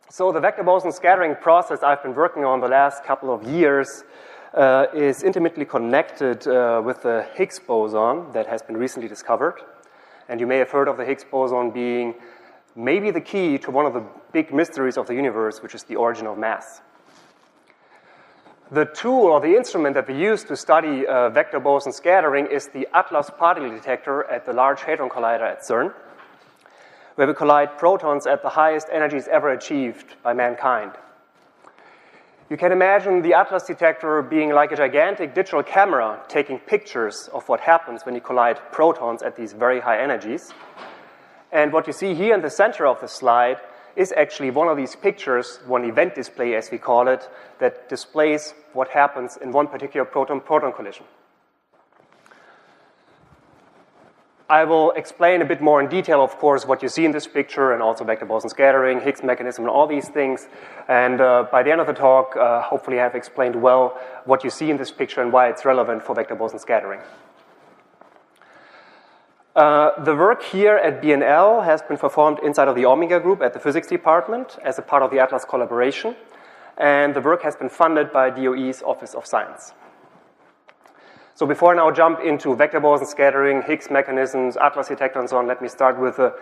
So the vector boson scattering process I've been working on the last couple of years is intimately connected with the Higgs boson that has been recently discovered. And you may have heard of the Higgs boson being maybe the key to one of the big mysteries of the universe, which is the origin of mass. The tool or the instrument that we use to study vector boson scattering is the ATLAS particle detector at the Large Hadron Collider at CERN, where we collide protons at the highest energies ever achieved by mankind. You can imagine the ATLAS detector being like a gigantic digital camera taking pictures of what happens when you collide protons at these very high energies. And what you see here in the center of the slide is actually one of these pictures, one event display as we call it, that displays what happens in one particular proton-proton collision. I will explain a bit more in detail, of course, what you see in this picture and also vector boson scattering, Higgs mechanism, and all these things. And by the end of the talk, hopefully I have explained well what you see in this picture and why it's relevant for vector boson scattering. The work here at BNL has been performed inside of the Omega group at the physics department as a part of the ATLAS collaboration. And the work has been funded by DOE's Office of Science. So before I now jump into vector boson scattering, Higgs mechanisms, ATLAS detector, and so on, let me start with the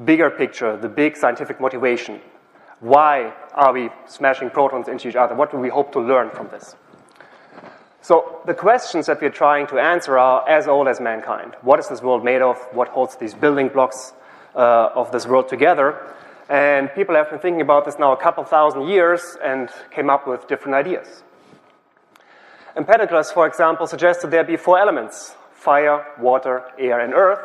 bigger picture, the big scientific motivation. Why are we smashing protons into each other? What do we hope to learn from this? So the questions that we're trying to answer are as old as mankind. What is this world made of? What holds these building blocks of this world together? And people have been thinking about this now a couple thousand years and came up with different ideas. Empedocles, for example, suggested there be 4 elements: fire, water, air, and earth,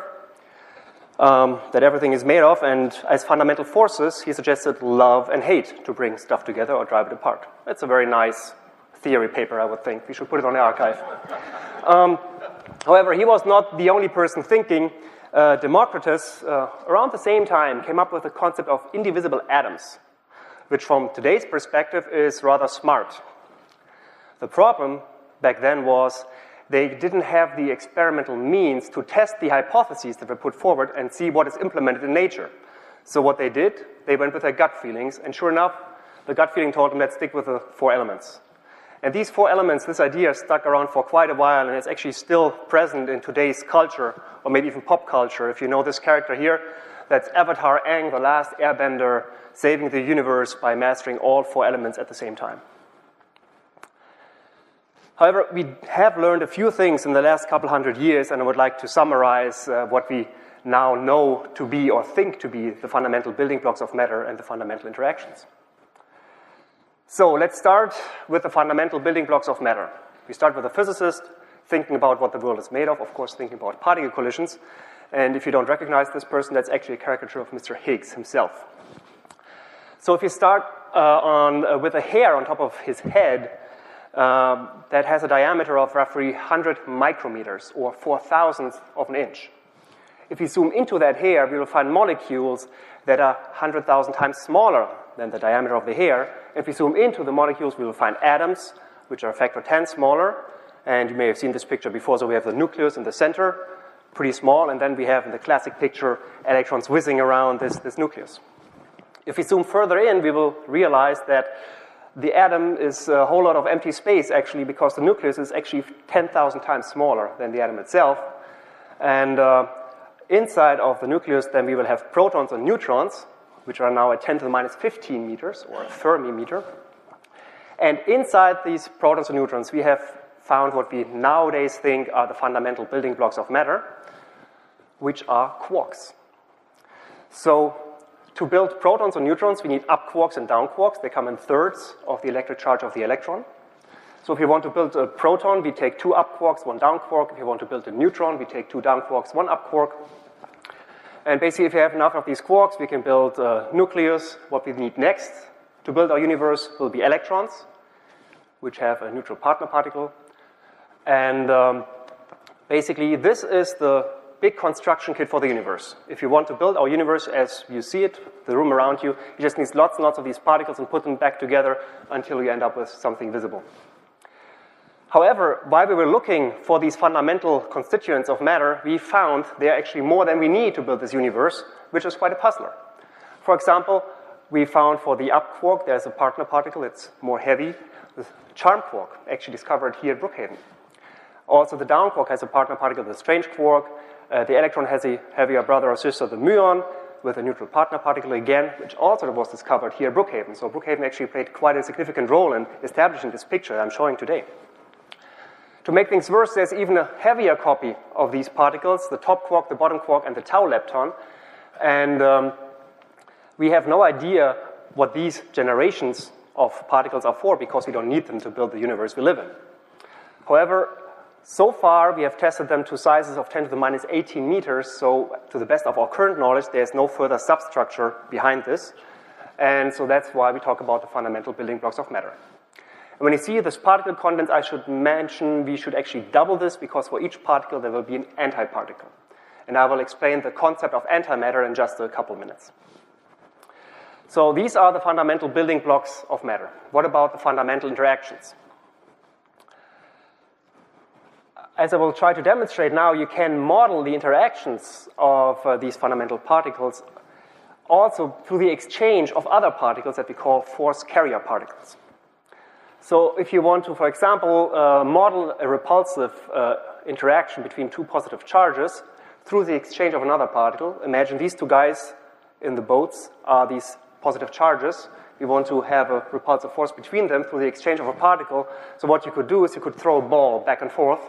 that everything is made of, and as fundamental forces, he suggested love and hate to bring stuff together or drive it apart. That's a very nice theory paper, I would think. We should put it on the archive. However, he was not the only person thinking. Democritus, around the same time, came up with the concept of indivisible atoms, which from today's perspective is rather smart. The problem back then was they didn't have the experimental means to test the hypotheses that were put forward and see what is implemented in nature. So what they did, they went with their gut feelings, and sure enough, the gut feeling told them, let's stick with the 4 elements. And these 4 elements, this idea stuck around for quite a while, and it's actually still present in today's culture, or maybe even pop culture. If you know this character here, that's Avatar Aang, the last airbender, saving the universe by mastering all 4 elements at the same time. However, we have learned a few things in the last couple hundred years, and I would like to summarize what we now know to be or think to be the fundamental building blocks of matter and the fundamental interactions. So let's start with the fundamental building blocks of matter. We start with a physicist thinking about what the world is made of course thinking about particle collisions. And if you don't recognize this person, that's actually a caricature of Mr. Higgs himself. So if you start with a hair on top of his head, that has a diameter of roughly 100 micrometers, or 4/1000th of an inch. If we zoom into that hair, we will find molecules that are 100,000 times smaller than the diameter of the hair. If we zoom into the molecules, we will find atoms, which are a factor 10 smaller. And you may have seen this picture before, so we have the nucleus in the center, pretty small, and then we have in the classic picture electrons whizzing around this nucleus. If we zoom further in, we will realize that the atom is a whole lot of empty space, actually, because the nucleus is actually 10,000 times smaller than the atom itself. And inside of the nucleus, then we will have protons and neutrons, which are now at 10 to the minus 15 meters, or a Fermi meter. And inside these protons and neutrons, we have found what we nowadays think are the fundamental building blocks of matter, which are quarks. So to build protons or neutrons, we need up quarks and down quarks. They come in thirds of the electric charge of the electron. So if you want to build a proton, we take 2 up quarks, 1 down quark. If you want to build a neutron, we take 2 down quarks, 1 up quark. And basically, if you have enough of these quarks, we can build a nucleus. What we need next to build our universe will be electrons, which have a neutral partner particle. And basically, this is the big construction kit for the universe. If you want to build our universe as you see it, the room around you, you just need lots and lots of these particles and put them back together until you end up with something visible. However, while we were looking for these fundamental constituents of matter, we found there are actually more than we need to build this universe, which is quite a puzzler. For example, we found for the up quark, there's a partner particle, it's more heavy. The charm quark, actually discovered here at Brookhaven. Also, the down quark has a partner particle, the strange quark. The electron has a heavier brother or sister, the muon, with a neutral partner particle again, which also was discovered here at Brookhaven. So Brookhaven actually played quite a significant role in establishing this picture I'm showing today. To make things worse, there's even a heavier copy of these particles, the top quark, the bottom quark, and the tau lepton. And we have no idea what these generations of particles are for because we don't need them to build the universe we live in. However, so far we have tested them to sizes of 10 to the minus 18 meters, so to the best of our current knowledge, there's no further substructure behind this. And so that's why we talk about the fundamental building blocks of matter. And when you see this particle contents, I should mention we should actually double this because for each particle there will be an antiparticle. And I will explain the concept of antimatter in just a couple minutes. So these are the fundamental building blocks of matter. What about the fundamental interactions? As I will try to demonstrate now, you can model the interactions of these fundamental particles also through the exchange of other particles that we call force carrier particles. So if you want to, for example, model a repulsive interaction between two positive charges through the exchange of another particle, imagine these two guys in the boats are these positive charges. We want to have a repulsive force between them through the exchange of a particle. So what you could do is you could throw a ball back and forth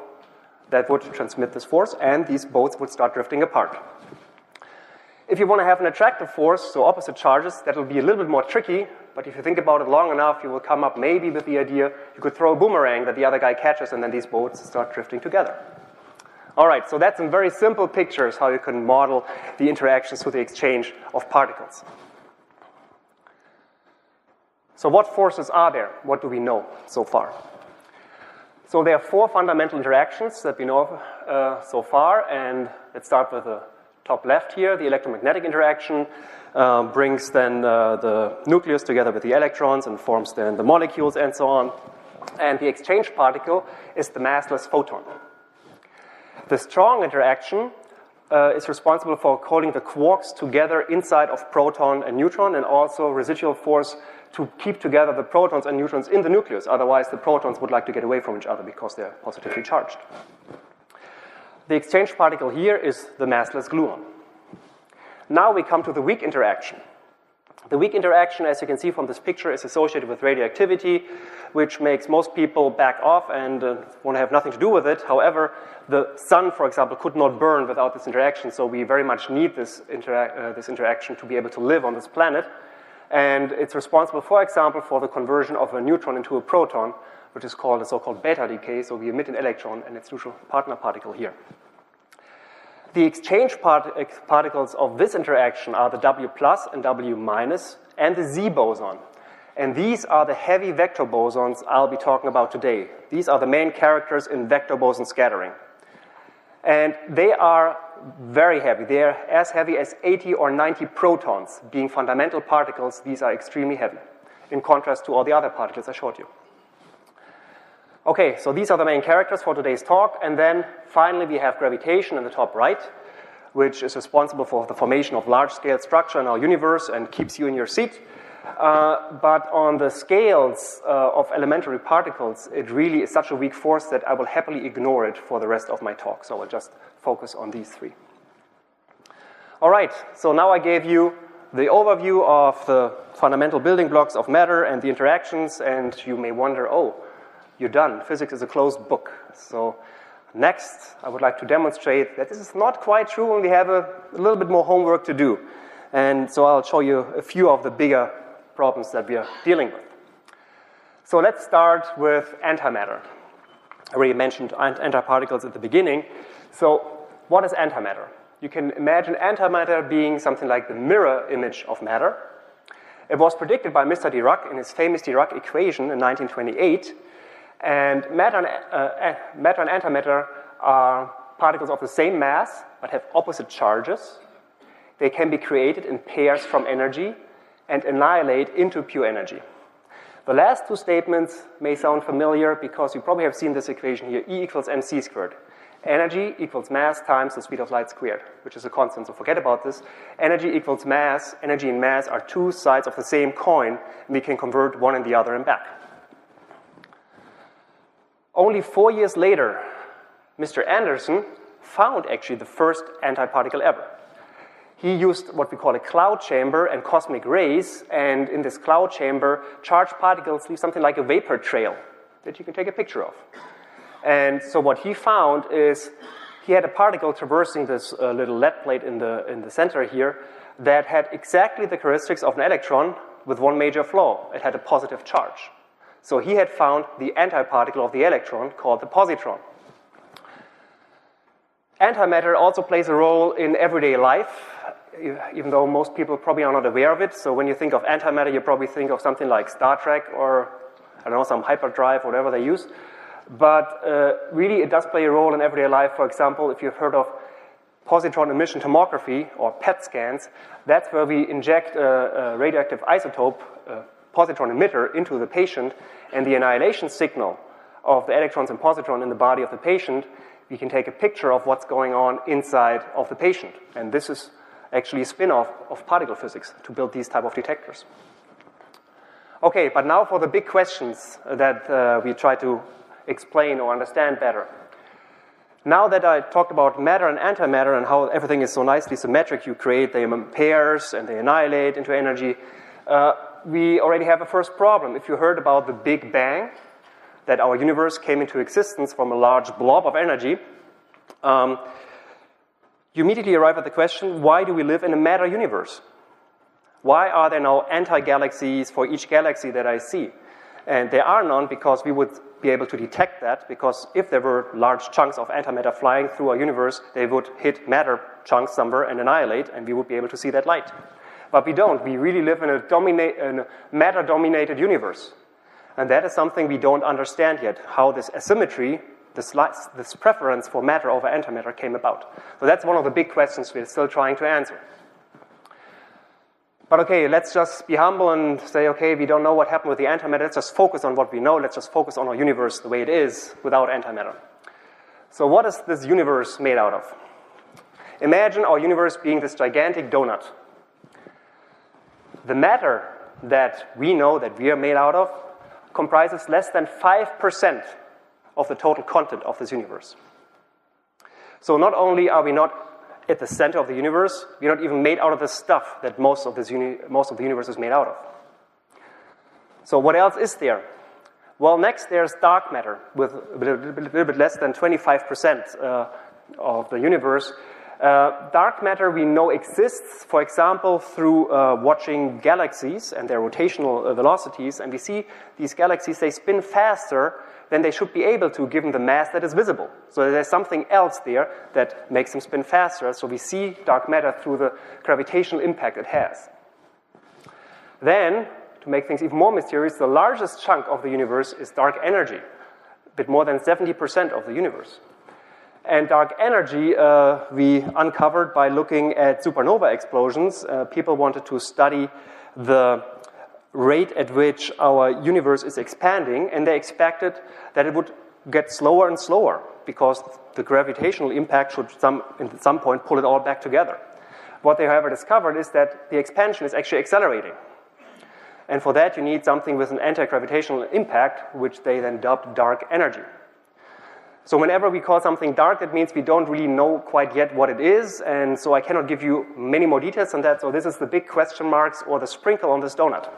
that would transmit this force, and these boats would start drifting apart. If you want to have an attractive force, so opposite charges, that will be a little bit more tricky, but if you think about it long enough, you will come up maybe with the idea you could throw a boomerang that the other guy catches, and then these boats start drifting together. All right, so that's in very simple pictures how you can model the interactions through the exchange of particles. So what forces are there? What do we know so far? So there are four fundamental interactions that we know so far, and let's start with the top left here. The electromagnetic interaction brings then the nucleus together with the electrons and forms then the molecules and so on. And the exchange particle is the massless photon. The strong interaction is responsible for holding the quarks together inside of proton and neutron, and also residual force to keep together the protons and neutrons in the nucleus. Otherwise, the protons would like to get away from each other because they're positively charged. The exchange particle here is the massless gluon. Now we come to the weak interaction. The weak interaction, as you can see from this picture, is associated with radioactivity, which makes most people back off and want to have nothing to do with it. However, the sun, for example, could not burn without this interaction, so we very much need this interaction to be able to live on this planet. And it's responsible, for example, for the conversion of a neutron into a proton, which is called the so-called beta decay, so we emit an electron and its neutral partner particle here. The exchange particles of this interaction are the W plus and W minus and the Z boson. And these are the heavy vector bosons I'll be talking about today. These are the main characters in vector boson scattering. And they are very heavy. They are as heavy as 80 or 90 protons. Being fundamental particles, these are extremely heavy, in contrast to all the other particles I showed you. Okay, so these are the main characters for today's talk. And then finally we have gravitation in the top right, which is responsible for the formation of large-scale structure in our universe and keeps you in your seat. But on the scales of elementary particles, it really is such a weak force that I will happily ignore it for the rest of my talk. So I'll just focus on these three. All right, so now I gave you the overview of the fundamental building blocks of matter and the interactions, and you may wonder, oh, you're done. Physics is a closed book. So next, I would like to demonstrate that this is not quite true, and we have a little bit more homework to do. And so I'll show you a few of the bigger problems that we are dealing with. So let's start with antimatter. I already mentioned antiparticles at the beginning. So what is antimatter? You can imagine antimatter being something like the mirror image of matter. It was predicted by Mr. Dirac in his famous Dirac equation in 1928. And matter and antimatter are particles of the same mass but have opposite charges. They can be created in pairs from energy and annihilate into pure energy. The last two statements may sound familiar because you probably have seen this equation here, E equals mc squared. Energy equals mass times the speed of light squared, which is a constant, so forget about this. Energy equals mass. Energy and mass are two sides of the same coin, and we can convert one and the other and back. Only 4 years later, Mr. Anderson found actually the first antiparticle ever. He used what we call a cloud chamber and cosmic rays, and in this cloud chamber, charged particles leave something like a vapor trail that you can take a picture of. And so what he found is he had a particle traversing this little lead plate in the center here that had exactly the characteristics of an electron with one major flaw. It had a positive charge. So he had found the antiparticle of the electron called the positron. Antimatter also plays a role in everyday life, even though most people probably are not aware of it. So when you think of antimatter, you probably think of something like Star Trek or, I don't know, some hyperdrive, whatever they use. But really, it does play a role in everyday life. For example, if you've heard of positron emission tomography or PET scans, that's where we inject a radioactive isotope, positron emitter, into the patient, and the annihilation signal of the electrons and positron in the body of the patient, we can take a picture of what's going on inside of the patient. And this is actually a spin-off of particle physics to build these type of detectors. Okay, but now for the big questions that we try to explain or understand better. Now that I talked about matter and antimatter and how everything is so nicely symmetric, you create them in pairs and they annihilate into energy, we already have a first problem. If you heard about the Big Bang, that our universe came into existence from a large blob of energy, you immediately arrive at the question, why do we live in a matter universe? Why are there no anti-galaxies for each galaxy that I see? And there are none because we would be able to detect that, because if there were large chunks of antimatter flying through our universe, they would hit matter chunks somewhere and annihilate, and we would be able to see that light. But we don't. We really live in a matter-dominated universe. And that is something we don't understand yet, how this asymmetry, this preference for matter over antimatter came about. So that's one of the big questions we're still trying to answer. But okay, let's just be humble and say, okay, we don't know what happened with the antimatter. Let's just focus on what we know. Let's just focus on our universe the way it is without antimatter. So what is this universe made out of? Imagine our universe being this gigantic donut. The matter that we know that we are made out of comprises less than 5% of the total content of this universe. So not only are we not at the center of the universe, we're not even made out of the stuff that most of the universe is made out of. So what else is there? Well, next there's dark matter with a little bit less than 25% of the universe. Dark matter we know exists, for example, through watching galaxies and their rotational velocities, and we see these galaxies, they spin faster than they should be able to given the mass that is visible. So there's something else there that makes them spin faster, so we see dark matter through the gravitational impact it has. Then, to make things even more mysterious, the largest chunk of the universe is dark energy, a bit more than 70% of the universe. And dark energy we uncovered by looking at supernova explosions. People wanted to study the rate at which our universe is expanding, and they expected that it would get slower and slower because the gravitational impact should at some point pull it all back together. What they, however, discovered is that the expansion is actually accelerating. And for that, you need something with an anti-gravitational impact, which they then dubbed dark energy. So whenever we call something dark, that means we don't really know quite yet what it is, and so I cannot give you many more details on that. So this is the big question marks or the sprinkle on this donut.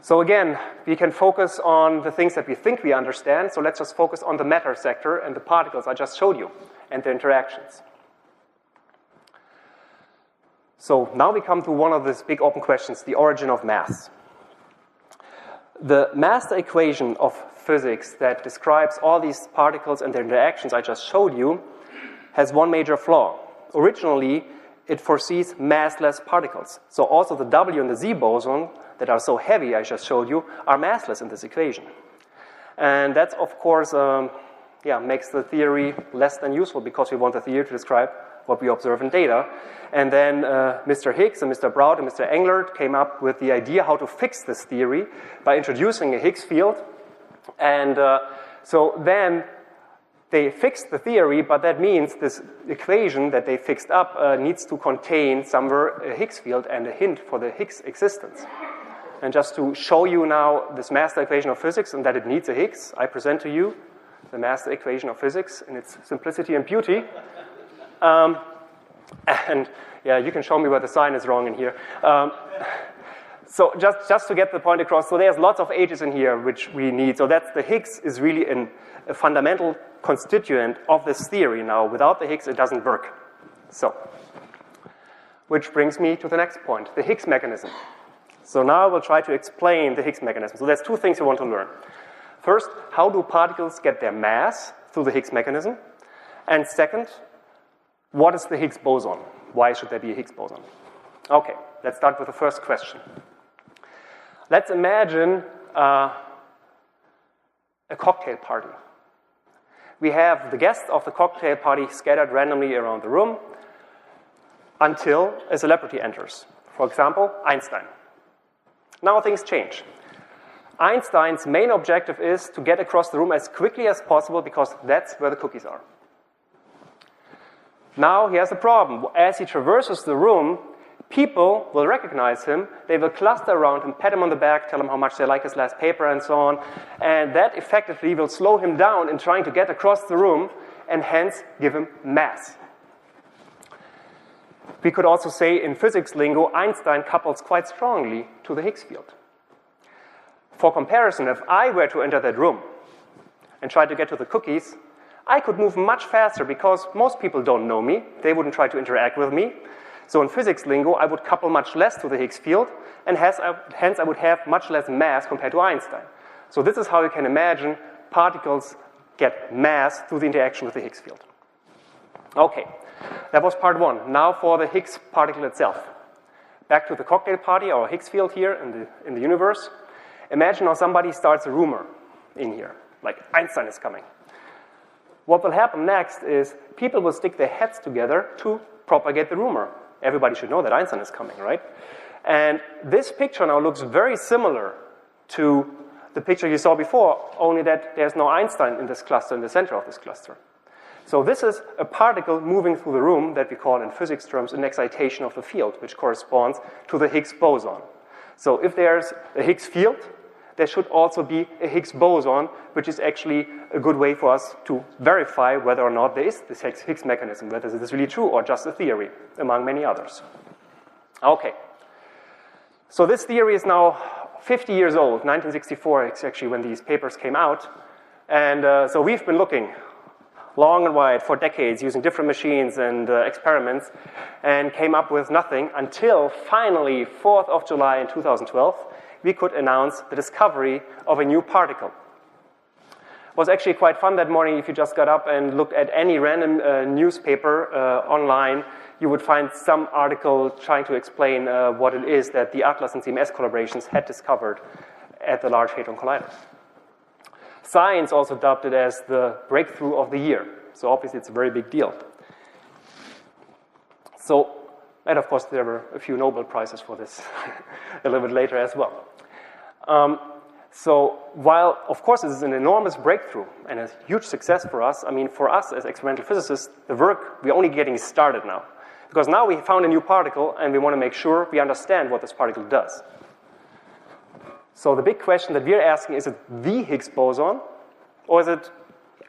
So again, we can focus on the things that we think we understand, so let's just focus on the matter sector and the particles I just showed you, and the interactions. So now we come to one of these big open questions, the origin of mass. The master equation of physics that describes all these particles and their interactions I just showed you has one major flaw. Originally, it foresees massless particles. So also the W and the Z boson that are so heavy I just showed you are massless in this equation. And that, of course, makes the theory less than useful because we want the theory to describe what we observe in data. And then Mr. Higgs and Mr. Brout and Mr. Englert came up with the idea how to fix this theory by introducing a Higgs field. And so then They fixed the theory, but that means this equation that they fixed up needs to contain somewhere a Higgs field and a hint for the Higgs existence. And just to show you now this master equation of physics and that it needs a Higgs, I present to you the master equation of physics in its simplicity and beauty. And yeah, you can show me where the sign is wrong in here. So just to get the point across, so there's lots of H's in here which we need. So that's the Higgs is really a fundamental constituent of this theory. Now, without the Higgs, it doesn't work. So, which brings me to the next point, the Higgs mechanism. So now I will try to explain the Higgs mechanism. So there's two things you want to learn. First, how do particles get their mass through the Higgs mechanism? And second, what is the Higgs boson? Why should there be a Higgs boson? Okay, let's start with the first question. Let's imagine a cocktail party. We have the guests of the cocktail party scattered randomly around the room until a celebrity enters. For example, Einstein. Now things change. Einstein's main objective is to get across the room as quickly as possible because that's where the cookies are. Now he has a problem. As he traverses the room, people will recognize him, they will cluster around him, pat him on the back, tell him how much they like his last paper and so on, and that effectively will slow him down in trying to get across the room and hence give him mass. We could also say in physics lingo, Einstein couples quite strongly to the Higgs field. For comparison, if I were to enter that room and try to get to the cookies, I could move much faster because most people don't know me, they wouldn't try to interact with me. So in physics lingo, I would couple much less to the Higgs field, and hence I would have much less mass compared to Einstein. So this is how you can imagine particles get mass through the interaction with the Higgs field. Okay, that was part one. Now for the Higgs particle itself. Back to the cocktail party, our Higgs field here in the universe. Imagine now somebody starts a rumor in here, like Einstein is coming. What will happen next is people will stick their heads together to propagate the rumor. Everybody should know that Einstein is coming, right? And this picture now looks very similar to the picture you saw before, only that there's no Einstein in this cluster, in the center of this cluster. So this is a particle moving through the room that we call in physics terms an excitation of the field, which corresponds to the Higgs boson. So if there's a Higgs field, there should also be a Higgs boson, which is actually a good way for us to verify whether or not there is this Higgs mechanism, whether this is really true or just a theory, among many others. Okay. So this theory is now 50 years old. 1964 is actually when these papers came out. And so we've been looking long and wide for decades using different machines and experiments and came up with nothing until finally 4th of July in 2012, we could announce the discovery of a new particle. It was actually quite fun that morning. If you just got up and looked at any random newspaper online, you would find some article trying to explain what it is that the Atlas and CMS collaborations had discovered at the Large Hadron Collider. Science also dubbed it as the breakthrough of the year. So obviously it's a very big deal. So, and of course there were a few Nobel Prizes for this a little bit later as well. So while, of course, this is an enormous breakthrough and a huge success for us, I mean, for us as experimental physicists, the work, we're only getting started now. Because now we found a new particle and we want to make sure we understand what this particle does. So the big question that we're asking, is it the Higgs boson, or is it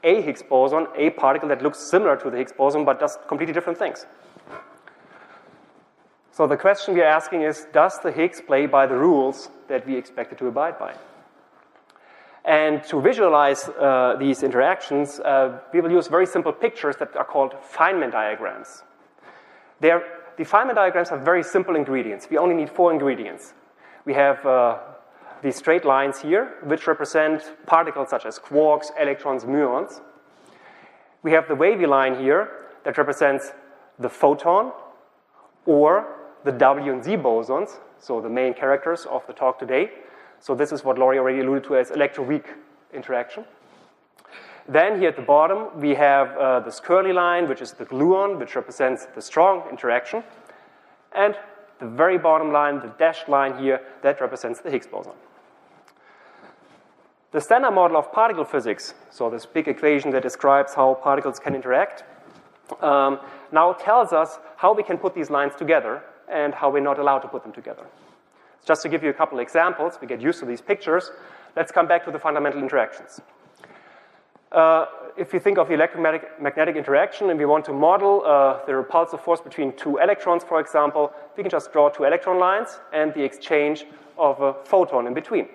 a Higgs boson, a particle that looks similar to the Higgs boson but does completely different things? So the question we're asking is, does the Higgs play by the rules that we expect it to abide by? And to visualize these interactions, we will use very simple pictures that are called Feynman diagrams. The Feynman diagrams have very simple ingredients. We only need 4 ingredients. We have these straight lines here, which represent particles such as quarks, electrons, muons. We have the wavy line here that represents the photon or the W and Z bosons, so the main characters of the talk today. So this is what Laurie already alluded to as electroweak interaction. Then here at the bottom, we have this curly line, which is the gluon, which represents the strong interaction. And the very bottom line, the dashed line here, that represents the Higgs boson. The standard model of particle physics, so this big equation that describes how particles can interact, now tells us how we can put these lines together and how we're not allowed to put them together. Just to give you a couple examples, we get used to these pictures. Let's come back to the fundamental interactions. If you think of the electromagnetic interaction and we want to model the repulsive force between two electrons, for example, we can just draw two electron lines and the exchange of a photon in between.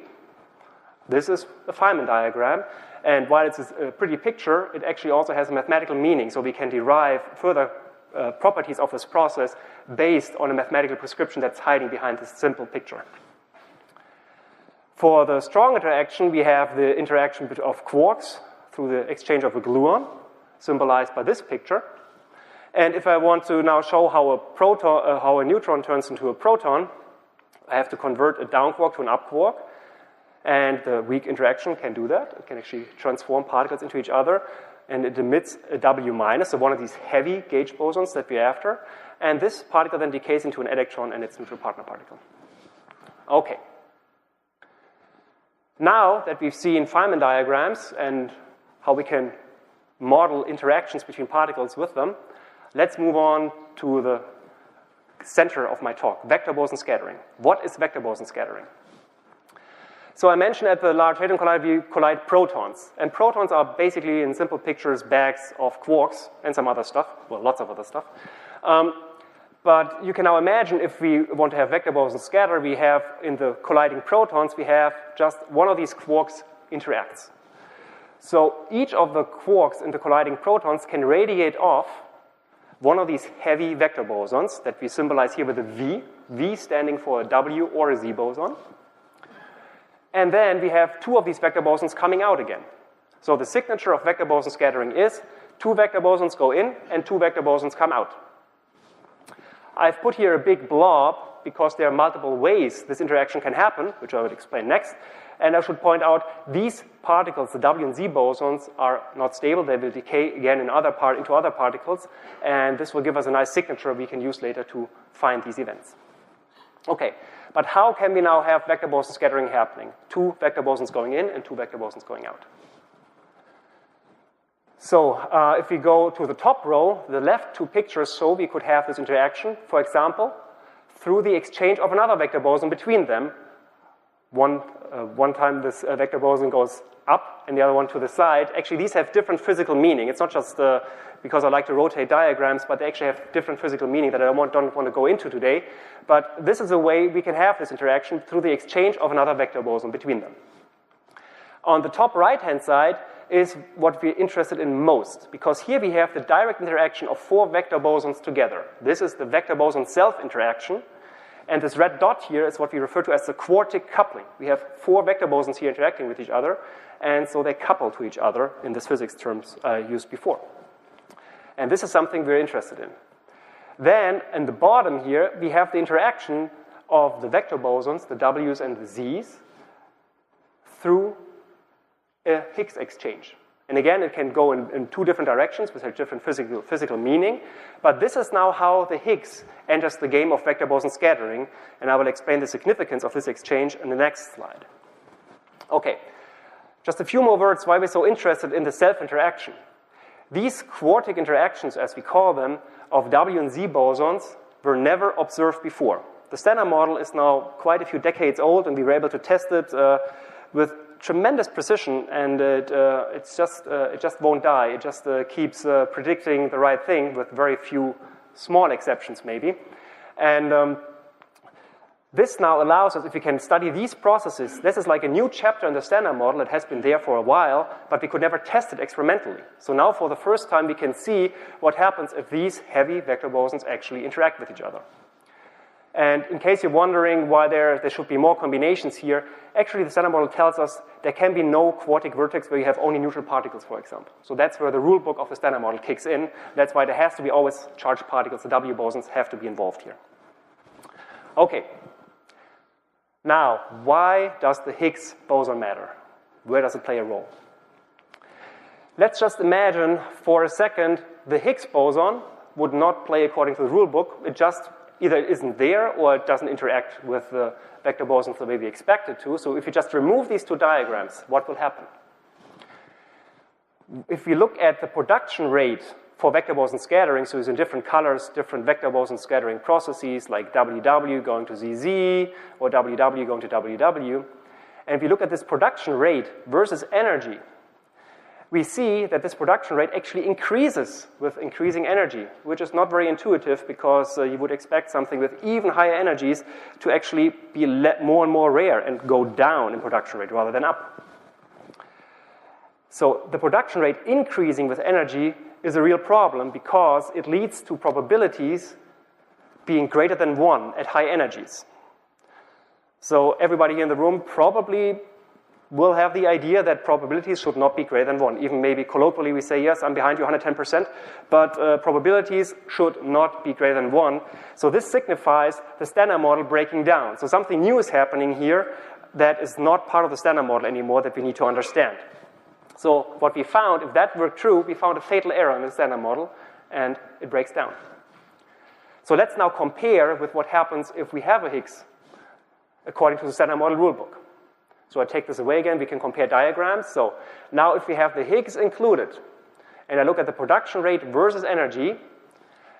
This is a Feynman diagram, and while it's a pretty picture, it actually also has a mathematical meaning, so we can derive further properties of this process based on a mathematical prescription that's hiding behind this simple picture. For the strong interaction, we have the interaction of quarks through the exchange of a gluon, symbolized by this picture. And if I want to now show how a neutron turns into a proton, I have to convert a down quark to an up quark. And the weak interaction can do that. It can actually transform particles into each other. And it emits a W minus, so one of these heavy gauge bosons that we're after. And this particle then decays into an electron and its neutral partner particle. Okay. Now that we've seen Feynman diagrams and how we can model interactions between particles with them, let's move on to the center of my talk, vector boson scattering. What is vector boson scattering? So I mentioned at the Large Hadron Collider we collide protons. And protons are basically, in simple pictures, bags of quarks and some other stuff. Well, lots of other stuff. But you can now imagine if we want to have vector boson scatter, we have in the colliding protons, we have just one of these quarks interacts. So each of the quarks in the colliding protons can radiate off one of these heavy vector bosons that we symbolize here with a V, V standing for a W or a Z boson. And then we have two of these vector bosons coming out again. So the signature of vector boson scattering is two vector bosons go in and two vector bosons come out. I've put here a big blob because there are multiple ways this interaction can happen, which I will explain next. And I should point out these particles, the W and Z bosons, are not stable. They will decay again into other particles. And this will give us a nice signature we can use later to find these events. Okay, but how can we now have vector boson scattering happening? Two vector bosons going in and two vector bosons going out. So if we go to the top row, the left two pictures show we could have this interaction, for example, through the exchange of another vector boson between them. One time this vector boson goes up and the other one to the side. Actually, these have different physical meaning. It's not just because I like to rotate diagrams, but they actually have different physical meaning that I don't want to go into today. But this is a way we can have this interaction through the exchange of another vector boson between them. On the top right-hand side is what we're interested in most, because here we have the direct interaction of four vector bosons together. This is the vector boson self-interaction. And this red dot here is what we refer to as the quartic coupling. We have four vector bosons here interacting with each other, and so they couple to each other in this physics terms I used before. And this is something we're interested in. Then, in the bottom here, we have the interaction of the vector bosons, the W's and the Z's, through a Higgs exchange. And again, it can go in two different directions with a different physical meaning. But this is now how the Higgs enters the game of vector boson scattering. And I will explain the significance of this exchange in the next slide. Okay, just a few more words why we're so interested in the self-interaction. These quartic interactions, as we call them, of W and Z bosons were never observed before. The standard model is now quite a few decades old, and we were able to test it with tremendous precision, and it just won't die. It just keeps predicting the right thing with very few small exceptions, maybe. And this now allows us, if we can study these processes, this is like a new chapter in the standard model. It has been there for a while, but we could never test it experimentally. So now, for the first time, we can see what happens if these heavy vector bosons actually interact with each other. And in case you're wondering why there should be more combinations here, actually the standard model tells us there can be no quartic vertex where you have only neutral particles, for example. So that's where the rule book of the standard model kicks in. That's why there has to be always charged particles. The W bosons have to be involved here. Okay. Now, why does the Higgs boson matter? Where does it play a role? Let's just imagine for a second the Higgs boson would not play according to the rule book. It just either it isn't there or it doesn't interact with the vector bosons the way we expect it to. So if you just remove these two diagrams, what will happen? If we look at the production rate for vector boson scattering, so it's in different colors, different vector boson scattering processes like WW going to ZZ or WW going to WW, and if we look at this production rate versus energy, we see that this production rate actually increases with increasing energy, which is not very intuitive because you would expect something with even higher energies to actually be more and more rare and go down in production rate rather than up. So the production rate increasing with energy is a real problem because it leads to probabilities being greater than 1 at high energies. So everybody here in the room probably will have the idea that probabilities should not be greater than 1. Even maybe colloquially we say, yes, I'm behind you 110%, but probabilities should not be greater than 1. So this signifies the standard model breaking down. So something new is happening here that is not part of the standard model anymore that we need to understand. So what we found, if that were true, we found a fatal error in the standard model, and it breaks down. So let's now compare with what happens if we have a Higgs according to the standard model rulebook. So I take this away again, we can compare diagrams. So now if we have the Higgs included, and I look at the production rate versus energy,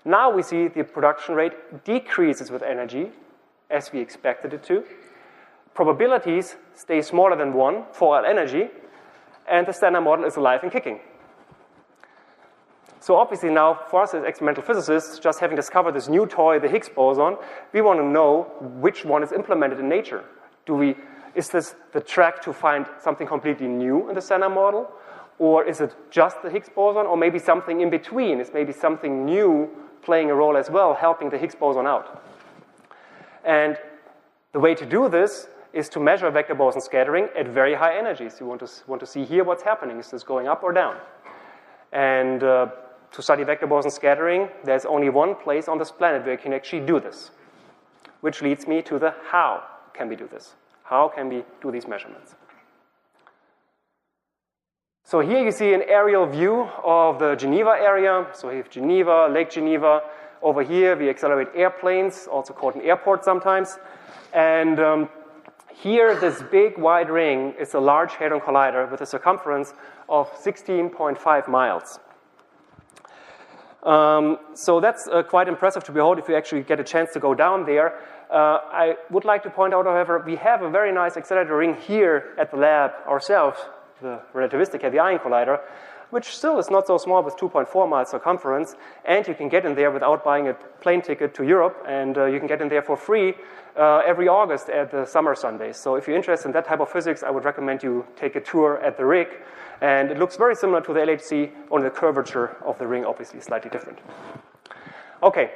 now we see the production rate decreases with energy, as we expected it to. Probabilities stay smaller than 1 for all energy, and the standard model is alive and kicking. So obviously now, for us as experimental physicists, just having discovered this new toy, the Higgs boson, we want to know which one is implemented in nature. Is this the track to find something completely new in the standard model? Or is it just the Higgs boson? Or maybe something in between? Is maybe something new playing a role as well, helping the Higgs boson out? And the way to do this is to measure vector boson scattering at very high energies. You want to see here what's happening. Is this going up or down? And to study vector boson scattering, there's only one place on this planet where you can actually do this, which leads me to the how can we do this? How can we do these measurements? So here you see an aerial view of the Geneva area. So we have Geneva, Lake Geneva. Over here we accelerate airplanes, also called an airport sometimes. And here this big wide ring is a Large Hadron Collider with a circumference of 16.5 miles. So that's quite impressive to behold if you actually get a chance to go down there. I would like to point out, however, we have a very nice accelerator ring here at the lab ourselves, the relativistic heavy ion collider, which still is not so small with 2.4 miles circumference, and you can get in there without buying a plane ticket to Europe, and you can get in there for free every August at the summer Sundays. So if you're interested in that type of physics, I would recommend you take a tour at the rig, and it looks very similar to the LHC, only the curvature of the ring obviously is slightly different. Okay,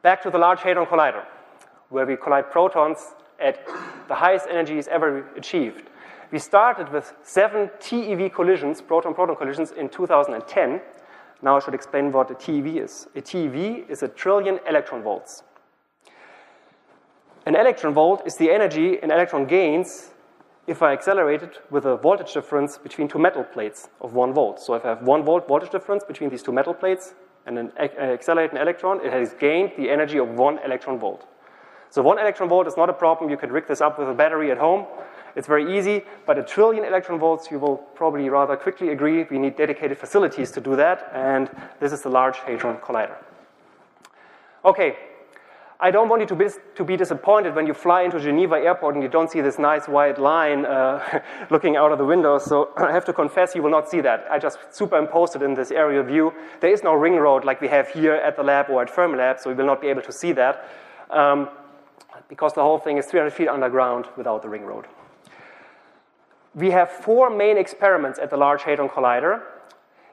back to the Large Hadron Collider, where we collide protons at the highest energies ever achieved. We started with 7 TeV collisions, proton-proton collisions, in 2010. Now I should explain what a TeV is. A TeV is 1 trillion electron volts. An electron volt is the energy in electron gains if I accelerate it with a voltage difference between two metal plates of 1 volt. So if I have 1 volt voltage difference between these two metal plates and then accelerate an electron, it has gained the energy of 1 electron volt. So 1 electron volt is not a problem. You can rig this up with a battery at home. It's very easy, but 1 trillion electron volts, you will probably rather quickly agree, we need dedicated facilities to do that, and this is the Large Hadron Collider. Okay, I don't want you to be disappointed when you fly into Geneva Airport and you don't see this nice white line looking out of the window, so I have to confess you will not see that. I just superimposed it in this aerial view. There is no ring road like we have here at the lab or at Fermilab, so you will not be able to see that, because the whole thing is 300 feet underground without the ring road. We have 4 main experiments at the Large Hadron Collider.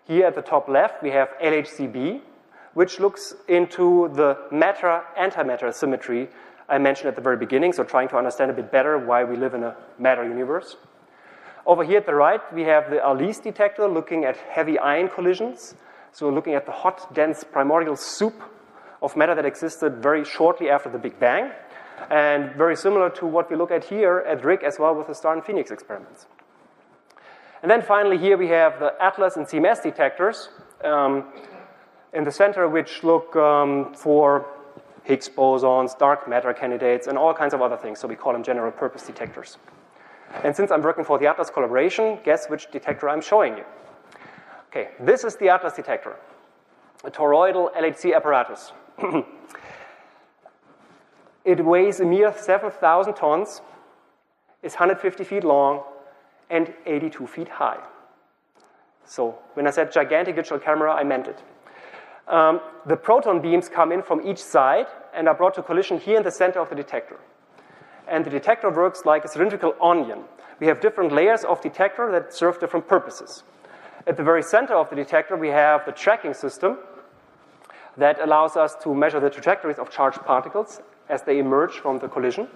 Here at the top left, we have LHCb, which looks into the matter-antimatter symmetry I mentioned at the very beginning, so trying to understand a bit better why we live in a matter universe. Over here at the right, we have the ALICE detector looking at heavy ion collisions, so looking at the hot, dense primordial soup of matter that existed very shortly after the Big Bang, and very similar to what we look at here at RIG as well with the star and phoenix experiments. And then finally here we have the ATLAS and CMS detectors in the center, which look for Higgs bosons, dark matter candidates, and all kinds of other things. So we call them general purpose detectors. And since I'm working for the Atlas collaboration, guess which detector I'm showing you? Okay, this is the Atlas detector, a toroidal LHC apparatus. It weighs a mere 7,000 tons, is 150 feet long, and 82 feet high. So when I said gigantic digital camera, I meant it. The proton beams come in from each side and are brought to collision here in the center of the detector. And the detector works like a cylindrical onion. We have different layers of detector that serve different purposes. At the very center of the detector, we have the tracking system that allows us to measure the trajectories of charged particles as they emerge from the collision.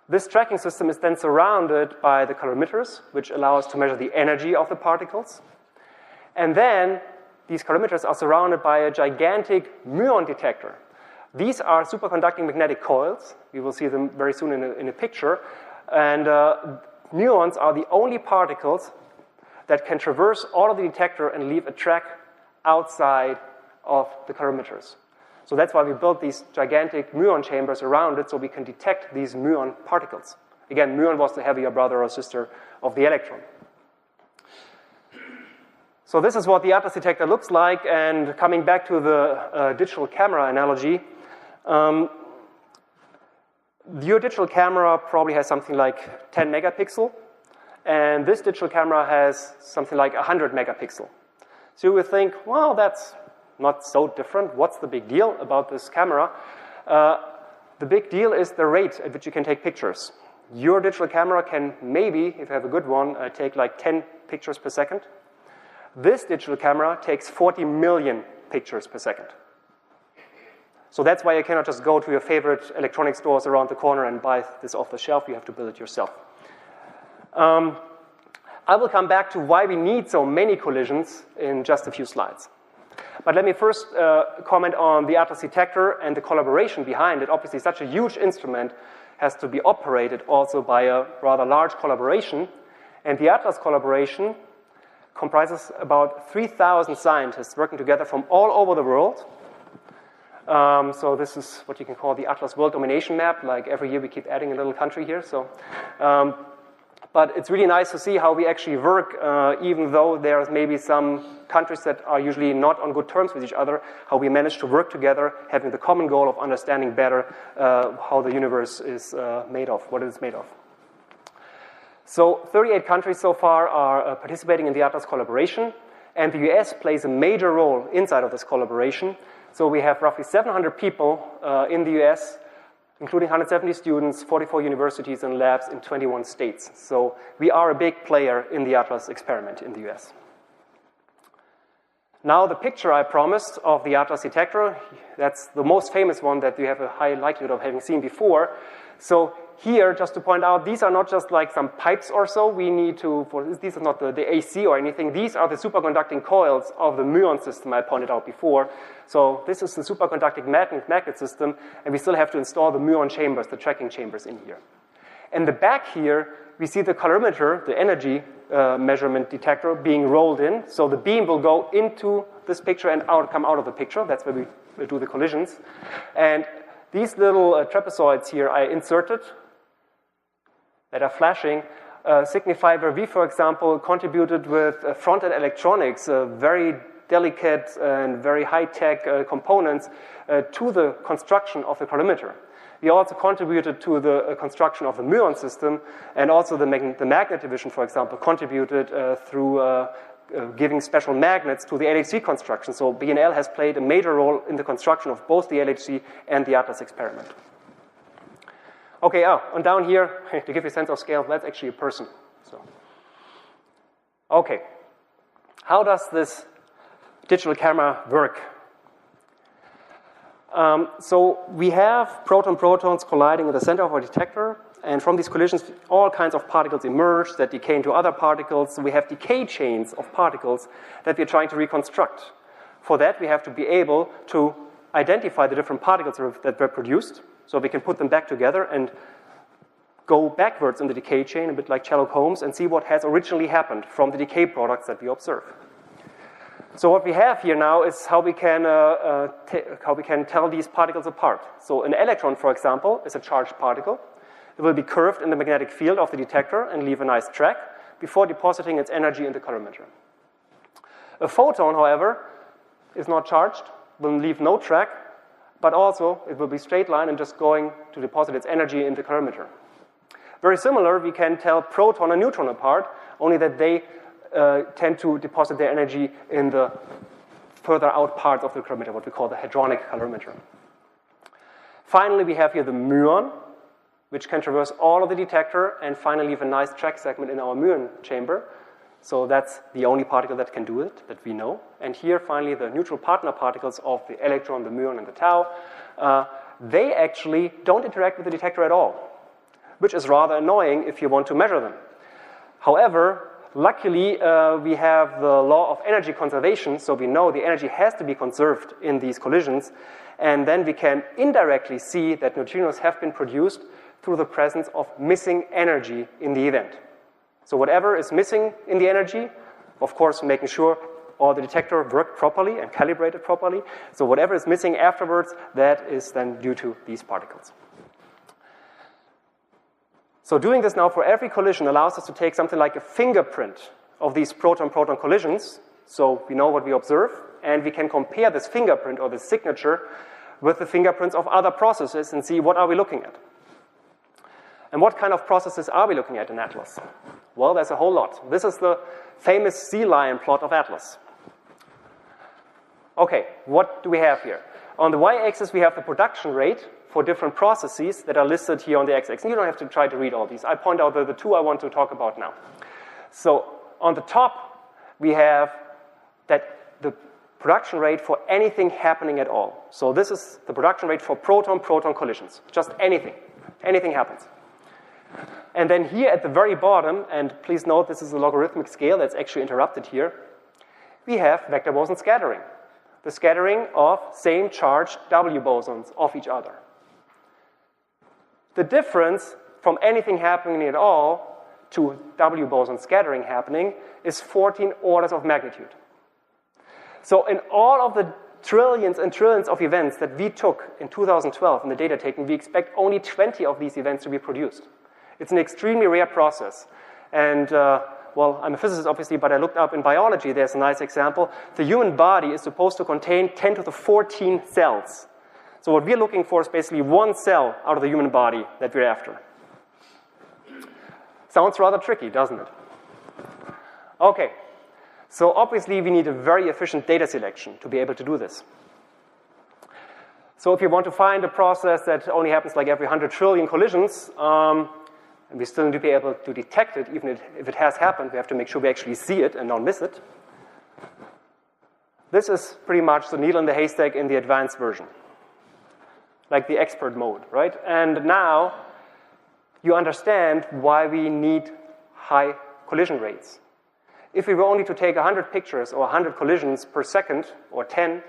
This tracking system is then surrounded by the calorimeters, which allow us to measure the energy of the particles. And then these calorimeters are surrounded by a gigantic muon detector. These are superconducting magnetic coils. We will see them very soon in a picture. And muons are the only particles that can traverse all of the detector and leave a track outside of the calorimeters. So that's why we built these gigantic muon chambers around it so we can detect these muon particles. Again, muon was the heavier brother or sister of the electron. So this is what the Atlas detector looks like, and coming back to the digital camera analogy, your digital camera probably has something like 10 megapixel, and this digital camera has something like 100 megapixel. So you would think, well, that's not so different. What's the big deal about this camera? The big deal is the rate at which you can take pictures. Your digital camera can maybe, if you have a good one, take like 10 pictures per second. This digital camera takes 40 million pictures per second. So that's why you cannot just go to your favorite electronic stores around the corner and buy this off the shelf. You have to build it yourself. I will come back to why we need so many collisions in just a few slides. But let me first comment on the Atlas detector and the collaboration behind it. Obviously, such a huge instrument has to be operated also by a rather large collaboration. And the Atlas collaboration comprises about 3,000 scientists working together from all over the world. So this is what you can call the Atlas World Domination Map. Like every year we keep adding a little country here. So, but it's really nice to see how we actually work, even though there's maybe some countries that are usually not on good terms with each other, how we manage to work together, having the common goal of understanding better how the universe is made of, what it is made of. So 38 countries so far are participating in the Atlas collaboration, and the US plays a major role inside of this collaboration. So we have roughly 700 people in the US, including 170 students, 44 universities and labs in 21 states. So we are a big player in the Atlas experiment in the US. Now the picture I promised of the Atlas detector, that's the most famous one that you have a high likelihood of having seen before. So here, just to point out, these are not just like some pipes or so. We need to, these are not the AC or anything. These are the superconducting coils of the muon system I pointed out before. So this is the superconducting magnet system, and we still have to install the muon chambers, the tracking chambers in here. In the back here, we see the calorimeter, the energy measurement detector, being rolled in. So the beam will go into this picture and come out of the picture. That's where we do the collisions. And these little trapezoids here I inserted that are flashing signify where we, for example, contributed with front-end electronics, very delicate and very high-tech components to the construction of the calorimeter. We also contributed to the construction of the muon system, and also the magnet division, for example, contributed through giving special magnets to the LHC construction. So BNL has played a major role in the construction of both the LHC and the Atlas experiment. Okay, and down here, to give you a sense of scale, that's actually a person. So, okay, how does this digital camera work? So we have proton-protons colliding in the center of our detector, and from these collisions, all kinds of particles emerge that decay into other particles. So we have decay chains of particles that we're trying to reconstruct. For that, we have to be able to identify the different particles that were produced, so we can put them back together and go backwards in the decay chain, a bit like Sherlock Holmes, and see what has originally happened from the decay products that we observe. So what we have here now is how we can tell these particles apart. So an electron, for example, is a charged particle. It will be curved in the magnetic field of the detector and leave a nice track before depositing its energy in the colorimeter. A photon, however, is not charged, will leave no track, but also it will be straight line and just going to deposit its energy in the colorimeter. Very similar, we can tell proton and neutron apart, only that they tend to deposit their energy in the further out parts of the colorimeter, what we call the hadronic colorimeter. Finally, we have here the muon, which can traverse all of the detector and finally leave a nice track segment in our muon chamber. So that's the only particle that can do it, that we know. And here, finally, the neutral partner particles of the electron, the muon, and the tau, they actually don't interact with the detector at all, which is rather annoying if you want to measure them. However, luckily, we have the law of energy conservation, so we know the energy has to be conserved in these collisions, and then we can indirectly see that neutrinos have been produced through the presence of missing energy in the event. So whatever is missing in the energy, of course, making sure all the detector worked properly and calibrated properly, so whatever is missing afterwards, that is then due to these particles. So doing this now for every collision allows us to take something like a fingerprint of these proton-proton collisions, so we know what we observe, and we can compare this fingerprint or this signature with the fingerprints of other processes and see what are we looking at. And what kind of processes are we looking at in ATLAS? Well, there's a whole lot. This is the famous sea lion plot of ATLAS. Okay, what do we have here? On the y-axis, we have the production rate for different processes that are listed here on the x-axis. And you don't have to try to read all these. I point out the two I want to talk about now. So on the top, we have that the production rate for anything happening at all. So this is the production rate for proton-proton collisions. Just anything. Anything happens. And then here at the very bottom, and please note this is a logarithmic scale that's actually interrupted here, we have vector boson scattering. The scattering of same charged W-bosons off each other. The difference from anything happening at all to W-boson scattering happening is 14 orders of magnitude. So in all of the trillions and trillions of events that we took in 2012 in the data taking, we expect only 20 of these events to be produced. It's an extremely rare process. And, well, I'm a physicist, obviously, but I looked up in biology. There's a nice example. The human body is supposed to contain 10 to the 14 cells. So what we're looking for is basically one cell out of the human body that we're after. Sounds rather tricky, doesn't it? Okay. So obviously, we need a very efficient data selection to be able to do this. So if you want to find a process that only happens like every 100 trillion collisions, and we still need to be able to detect it, even if it has happened, we have to make sure we actually see it and not miss it. This is pretty much the needle in the haystack in the advanced version, like the expert mode, right? And now you understand why we need high collision rates. If we were only to take 100 pictures or 100 collisions per second, or 10,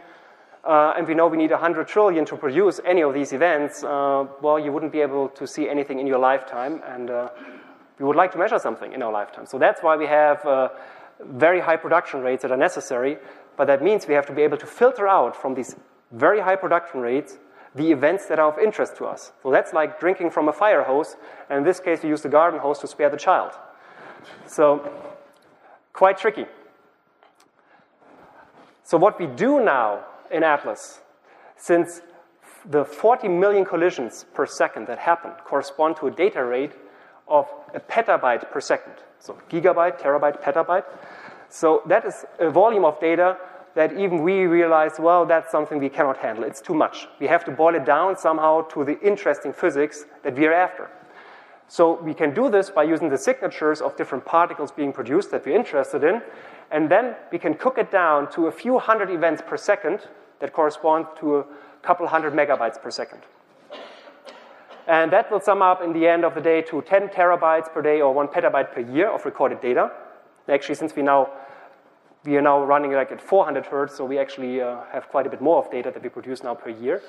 and we know we need 100 trillion to produce any of these events, well, you wouldn't be able to see anything in your lifetime, and we would like to measure something in our lifetime. So that's why we have very high production rates that are necessary, but that means we have to be able to filter out from these very high production rates the events that are of interest to us. So that's like drinking from a fire hose, and in this case we use the garden hose to spare the child. So, quite tricky. So what we do now in ATLAS, since the 40 million collisions per second that happen correspond to a data rate of a petabyte per second. So gigabyte, terabyte, petabyte. So that is a volume of data that even we realize, well, that's something we cannot handle. It's too much. We have to boil it down somehow to the interesting physics that we are after. So we can do this by using the signatures of different particles being produced that we're interested in, and then we can cook it down to a few hundred events per second that correspond to a couple hundred megabytes per second. And that will sum up in the end of the day to 10 terabytes per day or 1 petabyte per year of recorded data. Actually, since we are now running like at 400 hertz, so we actually have quite a bit more of data that we produce now per year.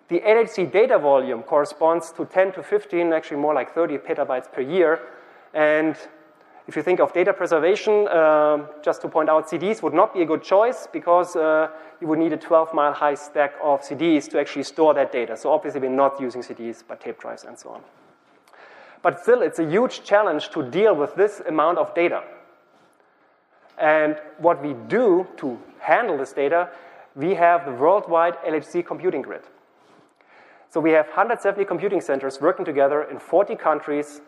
The LHC data volume corresponds to 10 to 15, actually more like 30 petabytes per year. And if you think of data preservation, just to point out, CDs would not be a good choice because you would need a 12-mile high stack of CDs to actually store that data. So obviously we're not using CDs, but tape drives and so on. But still, it's a huge challenge to deal with this amount of data. And what we do to handle this data, we have the worldwide LHC computing grid. So we have 170 computing centers working together in 40 countries,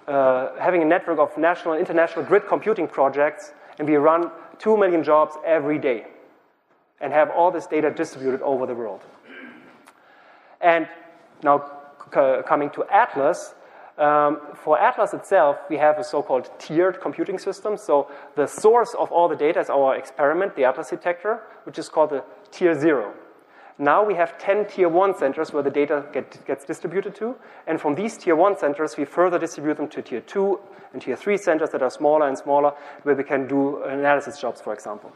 having a network of national and international grid computing projects, and we run 2 million jobs every day and have all this data distributed over the world. And now coming to Atlas, for Atlas itself, we have a so-called tiered computing system. So the source of all the data is our experiment, the Atlas detector, which is called the tier 0. Now we have 10 tier 1 centers where the data gets distributed to, and from these tier 1 centers, we further distribute them to tier 2 and tier 3 centers that are smaller and smaller, where we can do analysis jobs, for example.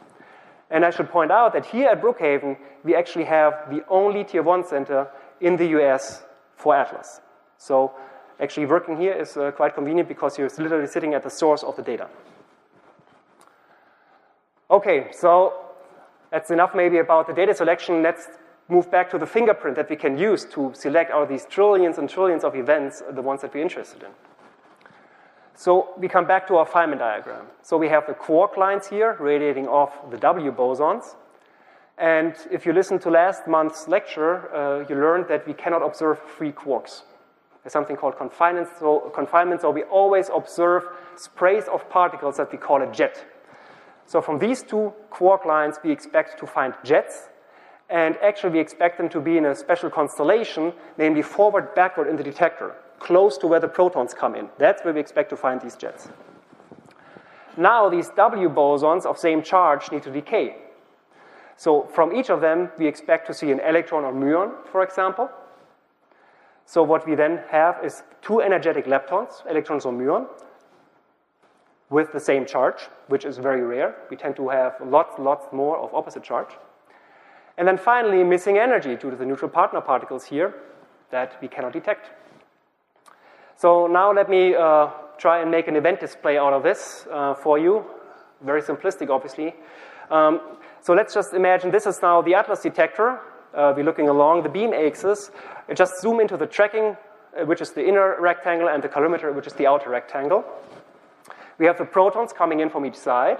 And I should point out that here at Brookhaven, we actually have the only tier 1 center in the US for Atlas. So actually working here is quite convenient because you're literally sitting at the source of the data. Okay, so that's enough maybe about the data selection. Let's move back to the fingerprint that we can use to select out of these trillions and trillions of events, the ones that we're interested in. So we come back to our Feynman diagram. So we have the quark lines here radiating off the W-bosons. And if you listen to last month's lecture, you learned that we cannot observe free quarks. There's something called confinement, so we always observe sprays of particles that we call a jet. So from these two quark lines, we expect to find jets, and actually we expect them to be in a special constellation, namely forward-backward in the detector, close to where the protons come in. That's where we expect to find these jets. Now these W bosons of same charge need to decay. So from each of them, we expect to see an electron or muon, for example. So what we then have is two energetic leptons, electrons or muon, with the same charge, which is very rare. We tend to have lots more of opposite charge. And then finally, missing energy due to the neutral partner particles here that we cannot detect. So now let me try and make an event display out of this for you. Very simplistic, obviously. So let's just imagine this is now the Atlas detector. We're looking along the beam axis. I just zoom into the tracking, which is the inner rectangle, and the colorimeter, which is the outer rectangle. We have the protons coming in from each side,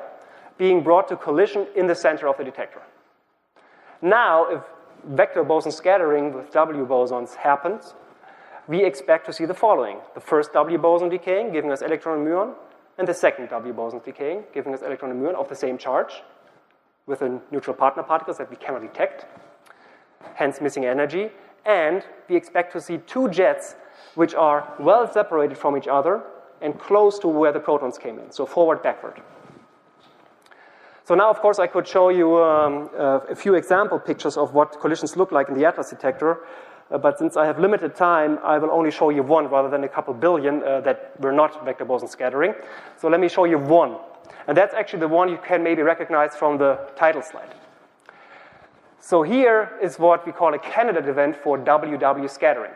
being brought to collision in the center of the detector. Now, if vector boson scattering with W bosons happens, we expect to see the following. The first W boson decaying, giving us electron and muon, and the second W boson decaying, giving us electron and muon of the same charge, with the neutral partner particles that we cannot detect, hence missing energy. And we expect to see two jets which are well separated from each other and close to where the protons came in, so forward, backward. So now, of course, I could show you a few example pictures of what collisions look like in the Atlas detector, but since I have limited time, I will only show you one rather than a couple billion that were not vector boson scattering. So let me show you one. And that's actually the one you can maybe recognize from the title slide. So here is what we call a candidate event for WW scattering.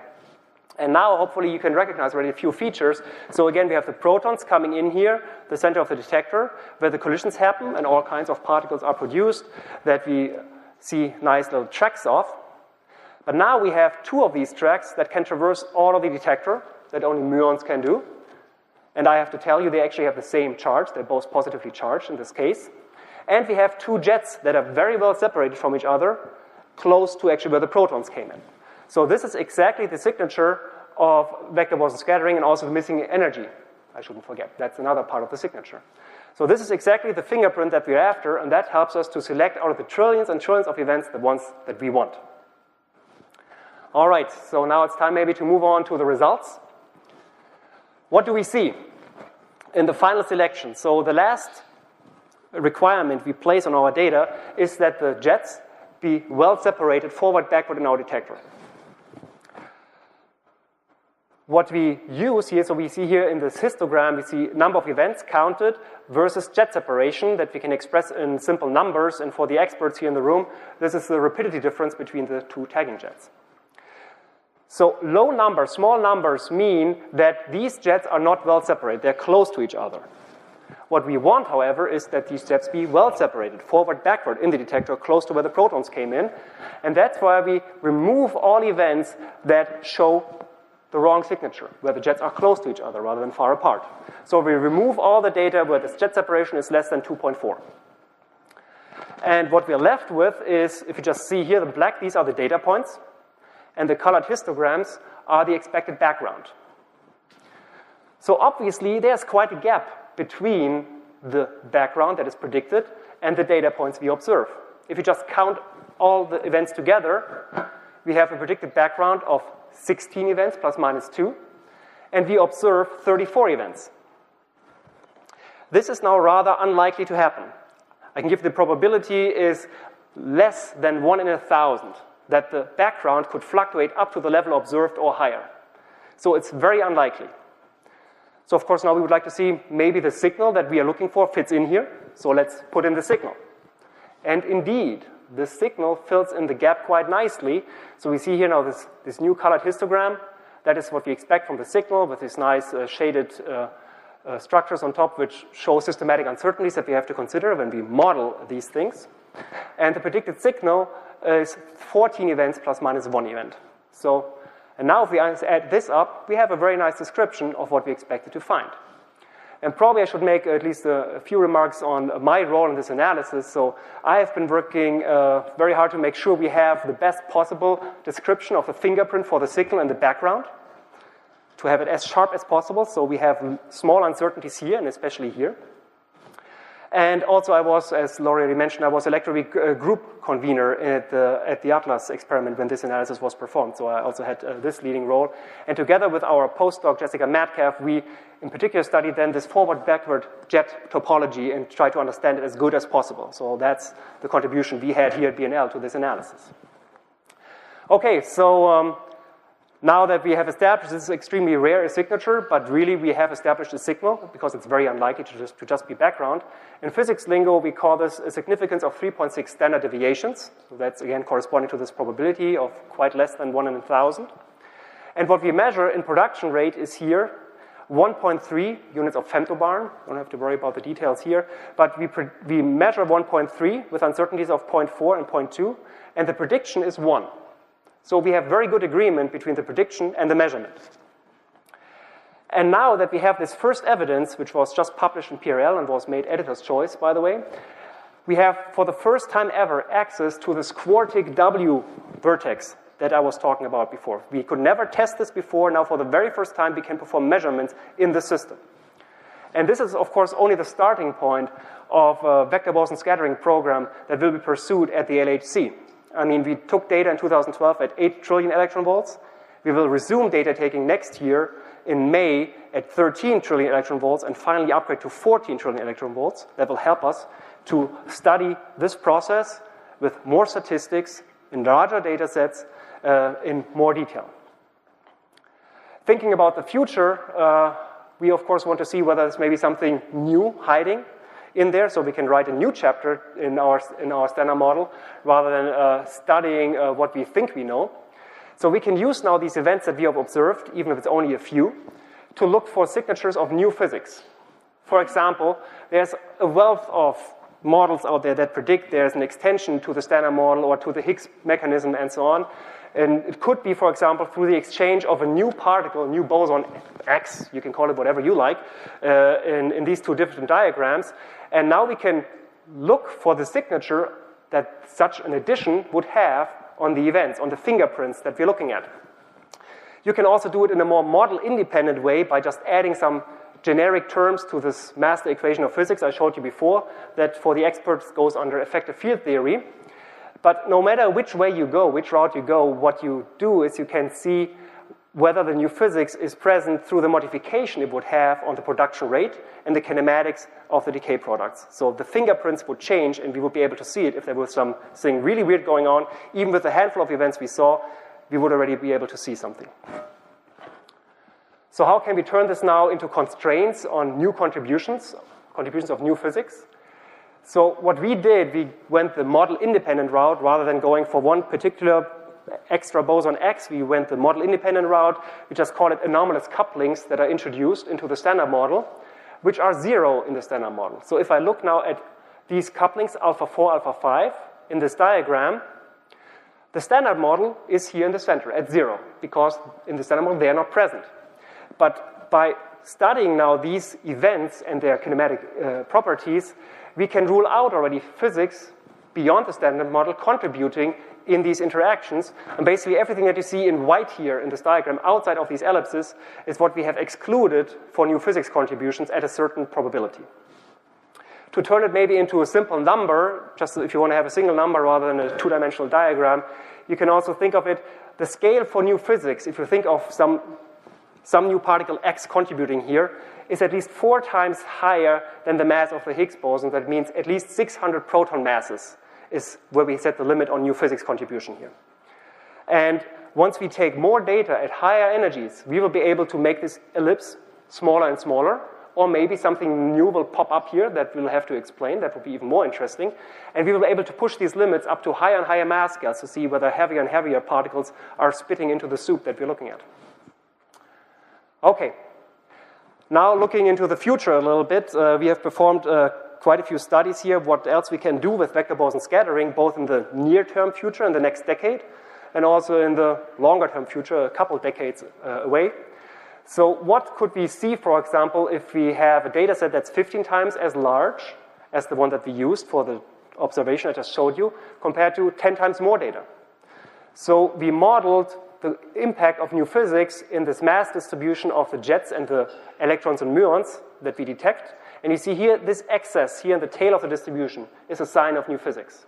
And now, hopefully, you can recognize already a few features. So again, we have the protons coming in here, the center of the detector, where the collisions happen and all kinds of particles are produced that we see nice little tracks of. But now we have two of these tracks that can traverse all of the detector that only muons can do. And I have to tell you, they actually have the same charge. They're both positively charged in this case. And we have two jets that are very well separated from each other, close to actually where the protons came in. So this is exactly the signature of vector boson scattering and also missing energy. I shouldn't forget, that's another part of the signature. So this is exactly the fingerprint that we're after, and that helps us to select out of the trillions and trillions of events the ones that we want. All right, so now it's time maybe to move on to the results. What do we see in the final selection? So the last requirement we place on our data is that the jets be well separated forward, backward in our detector. What we use here, so we see here in this histogram, we see number of events counted versus jet separation that we can express in simple numbers. And for the experts here in the room, this is the rapidity difference between the two tagging jets. So low numbers, small numbers, mean that these jets are not well separated. They're close to each other. What we want, however, is that these jets be well separated, forward, backward in the detector, close to where the protons came in. And that's why we remove all events that show the wrong signature, where the jets are close to each other rather than far apart. So we remove all the data where the jet separation is less than 2.4. And what we're left with is, if you just see here, the black, these are the data points, and the colored histograms are the expected background. So obviously, there's quite a gap between the background that is predicted and the data points we observe. If you just count all the events together, we have a predicted background of 16 events plus minus 2, and we observe 34 events. This is now rather unlikely to happen. I can give the probability is less than 1 in 1,000 that the background could fluctuate up to the level observed or higher. So it's very unlikely. So of course now we would like to see maybe the signal that we are looking for fits in here. So let's put in the signal. And indeed, the signal fills in the gap quite nicely. So we see here now this new colored histogram. That is what we expect from the signal with these nice shaded structures on top which show systematic uncertainties that we have to consider when we model these things. And the predicted signal is 14 events plus minus 1 event. So, and now if we add this up, we have a very nice description of what we expected to find. And probably I should make at least a few remarks on my role in this analysis. So I have been working very hard to make sure we have the best possible description of the fingerprint for the signal in the background, to have it as sharp as possible. So we have small uncertainties here, and especially here. And also I was, as Laurie already mentioned, I was electroweak group convener at the Atlas experiment when this analysis was performed. So I also had this leading role. And together with our postdoc, Jessica Metcalf, we in particular studied then this forward-backward jet topology and tried to understand it as good as possible. So that's the contribution we had here at BNL to this analysis. Okay, so now that we have established this is extremely rare a signature, but really we have established a signal because it's very unlikely to just be background. In physics lingo, we call this a significance of 3.6 standard deviations. So that's again corresponding to this probability of quite less than 1 in 1,000. And what we measure in production rate is here 1.3 units of femtobarn. Don't have to worry about the details here. But we measure 1.3 with uncertainties of 0.4 and 0.2, and the prediction is 1. So we have very good agreement between the prediction and the measurement. And now that we have this first evidence, which was just published in PRL and was made editor's choice, by the way, we have, for the first time ever, access to this quartic W vertex that I was talking about before. We could never test this before. Now, for the very first time, we can perform measurements in the system. And this is, of course, only the starting point of a vector boson scattering program that will be pursued at the LHC. I mean, we took data in 2012 at 8 trillion electron volts. We will resume data taking next year in May at 13 trillion electron volts and finally upgrade to 14 trillion electron volts. That will help us to study this process with more statistics in larger data sets in more detail. Thinking about the future, we of course want to see whether there's maybe something new hiding in there, so we can write a new chapter in our standard model rather than studying what we think we know. So we can use now these events that we have observed, even if it's only a few, to look for signatures of new physics. For example, there's a wealth of models out there that predict there's an extension to the standard model or to the Higgs mechanism and so on. And it could be, for example, through the exchange of a new particle, a new boson X, you can call it whatever you like, in these two different diagrams. And now we can look for the signature that such an addition would have on the events, on the fingerprints that we're looking at. You can also do it in a more model-independent way by just adding some generic terms to this master equation of physics I showed you before, that for the experts goes under effective field theory. But no matter which way you go, which route you go, what you do is you can see whether the new physics is present through the modification it would have on the production rate and the kinematics of the decay products. So the fingerprints would change and we would be able to see it if there was something really weird going on. Even with the handful of events we saw, we would already be able to see something. So how can we turn this now into constraints on new contributions of new physics? So what we did, we went the model-independent route rather than going for one particular extra boson X, we went the model-independent route. We just call it anomalous couplings that are introduced into the standard model, which are 0 in the standard model. So if I look now at these couplings, alpha 4, alpha 5, in this diagram, the standard model is here in the center at 0, because in the standard model they are not present. But by studying now these events and their kinematic properties, we can rule out already physics beyond the standard model contributing in these interactions. And basically everything that you see in white here in this diagram outside of these ellipses is what we have excluded for new physics contributions at a certain probability. To turn it maybe into a simple number, just if you want to have a single number rather than a two-dimensional diagram, you can also think of it, the scale for new physics, if you think of some new particle X contributing here, is at least 4 times higher than the mass of the Higgs boson. That means at least 600 proton masses is where we set the limit on new physics contribution here. And once we take more data at higher energies, we will be able to make this ellipse smaller and smaller, or maybe something new will pop up here that we'll have to explain. That will be even more interesting. And we will be able to push these limits up to higher and higher mass scales to see whether heavier and heavier particles are spitting into the soup that we're looking at. Okay. Now looking into the future a little bit, we have performed quite a few studies here, what else we can do with vector boson scattering, both in the near-term future, in the next decade, and also in the longer-term future, a couple decades away. So what could we see, for example, if we have a data set that's 15 times as large as the one that we used for the observation I just showed you, compared to 10 times more data? So we modeled the impact of new physics in this mass distribution of the jets and the electrons and muons that we detect. And you see here, this excess here in the tail of the distribution is a sign of new physics.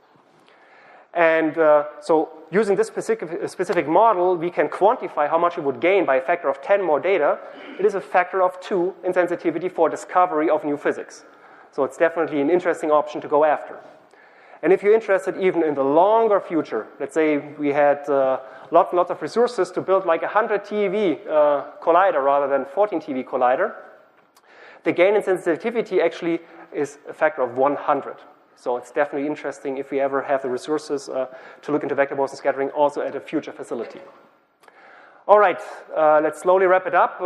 And so using this specific model, we can quantify how much we would gain by a factor of 10 more data. It is a factor of 2 in sensitivity for discovery of new physics. So it's definitely an interesting option to go after. And if you're interested even in the longer future, let's say we had lots and lots of resources to build like a 100 TeV collider rather than 14 TeV collider, the gain in sensitivity actually is a factor of 100. So it's definitely interesting if we ever have the resources to look into vector boson scattering also at a future facility. All right, let's slowly wrap it up.